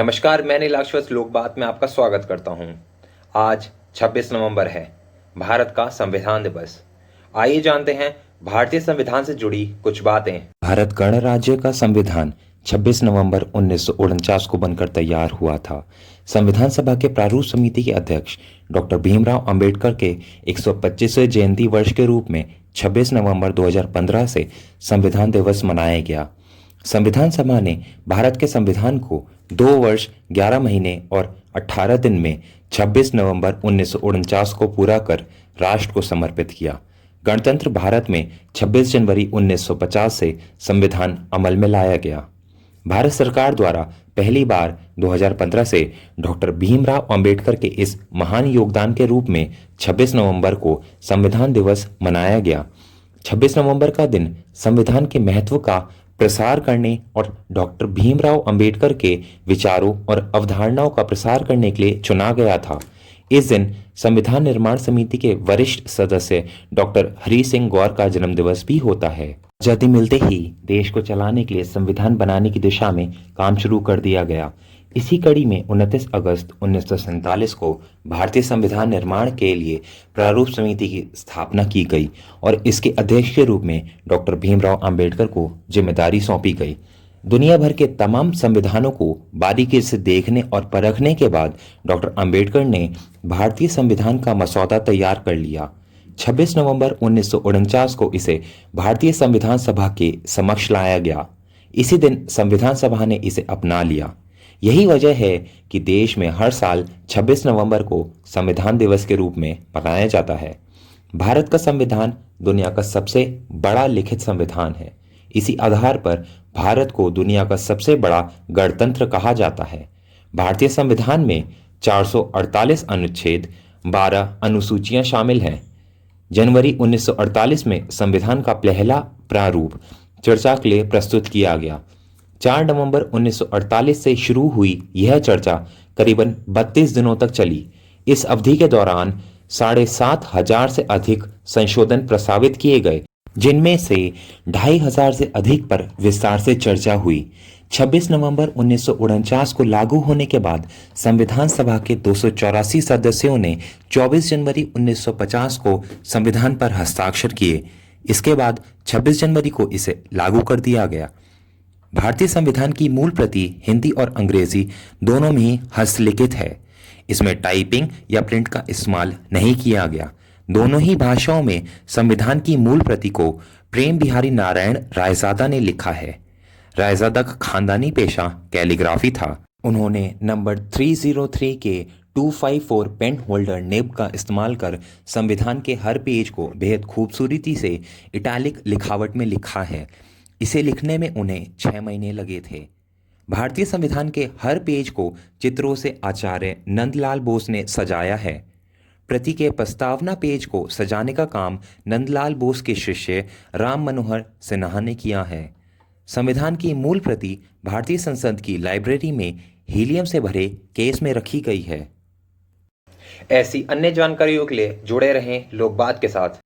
नमस्कार, मैं नीलाश्वत लोक बात में आपका स्वागत करता हूं। आज 26 नवंबर है, भारत का संविधान दिवस। आइए जानते हैं भारतीय संविधान से जुड़ी कुछ बातें। भारत गणराज्य का संविधान 26 नवंबर 1949 को बनकर तैयार हुआ था। संविधान सभा के प्रारूप समिति के अध्यक्ष डॉक्टर भीमराव अंबेडकर के 125वें जयंती वर्ष के रूप में 26 नवंबर 2015 से संविधान दिवस मनाया गया। संविधान सभा ने भारत के संविधान को 2 वर्ष 11 महीने और 18 दिन में 26 नवंबर 1949 को पूरा कर राष्ट्र को समर्पित किया। गणतंत्र भारत में 26 जनवरी 1950 से संविधान अमल में लाया गया। भारत सरकार द्वारा पहली बार 2015 से डॉक्टर भीमराव अंबेडकर के इस महान योगदान के रूप में 26 नवंबर को संविधान दिवस मनाया गया। 26 नवंबर का दिन संविधान के महत्व का प्रसार करने और डॉक्टर भीमराव अंबेडकर के विचारों और अवधारणाओं का प्रसार करने के लिए चुना गया था। इस दिन संविधान निर्माण समिति के वरिष्ठ सदस्य डॉक्टर हरि सिंह गौर का जन्मदिवस भी होता है। आजादी मिलते ही देश को चलाने के लिए संविधान बनाने की दिशा में काम शुरू कर दिया गया। इसी कड़ी में 29 अगस्त 1947 को भारतीय संविधान निर्माण के लिए प्रारूप समिति की स्थापना की गई और इसके अध्यक्ष के रूप में डॉक्टर भीमराव अंबेडकर को जिम्मेदारी सौंपी गई। दुनिया भर के तमाम संविधानों को बारीकी से देखने और परखने के बाद डॉक्टर अंबेडकर ने भारतीय संविधान का मसौदा तैयार कर लिया। 26 नवंबर 1949 को इसे भारतीय संविधान सभा के समक्ष लाया गया। इसी दिन संविधान सभा ने इसे अपना लिया। यही वजह है कि देश में हर साल 26 नवंबर को संविधान दिवस के रूप में मनाया जाता है। भारत का संविधान दुनिया का सबसे बड़ा लिखित संविधान है। इसी आधार पर भारत को दुनिया का सबसे बड़ा गणतंत्र कहा जाता है। भारतीय संविधान में 448 अनुच्छेद, 12 अनुसूचियां शामिल हैं। जनवरी 1948 में संविधान का पहला प्रारूप चर्चा के लिए प्रस्तुत किया गया। 4 नवंबर 1948 से शुरू हुई यह चर्चा करीबन 32 दिनों तक चली। इस अवधि के दौरान 7,500 से अधिक संशोधन प्रस्तावित किए गए, जिनमें से 2,500 से अधिक पर विस्तार से चर्चा हुई। 26 नवंबर 1949 को लागू होने के बाद संविधान सभा के 284 सदस्यों ने 24 जनवरी 1950 को संविधान पर हस्ताक्षर किए। इसके बाद 26 जनवरी को इसे लागू कर दिया गया। भारतीय संविधान की मूल प्रति हिंदी और अंग्रेजी दोनों में ही हस्तलिखित है। इसमें टाइपिंग या प्रिंट का इस्तेमाल नहीं किया गया। दोनों ही भाषाओं में संविधान की मूल प्रति को प्रेम बिहारी नारायण रायजादा ने लिखा है। रायजादा का खानदानी पेशा कैलीग्राफी था। उन्होंने नंबर 303 के 254 पेन होल्डर निब का इस्तेमाल कर संविधान के हर पेज को बेहद खूबसूरती से इटैलिक लिखावट में लिखा है। इसे लिखने में उन्हें 6 महीने लगे थे। भारतीय संविधान के हर पेज को चित्रों से आचार्य नंदलाल बोस ने सजाया है। प्रति के प्रस्तावना पेज को सजाने का काम नंदलाल बोस के शिष्य राम मनोहर सिन्हा ने किया है। संविधान की मूल प्रति भारतीय संसद की लाइब्रेरी में हीलियम से भरे केस में रखी गई है। ऐसी अन्य जानकारियों के लिए जुड़े रहें लोक बात के साथ।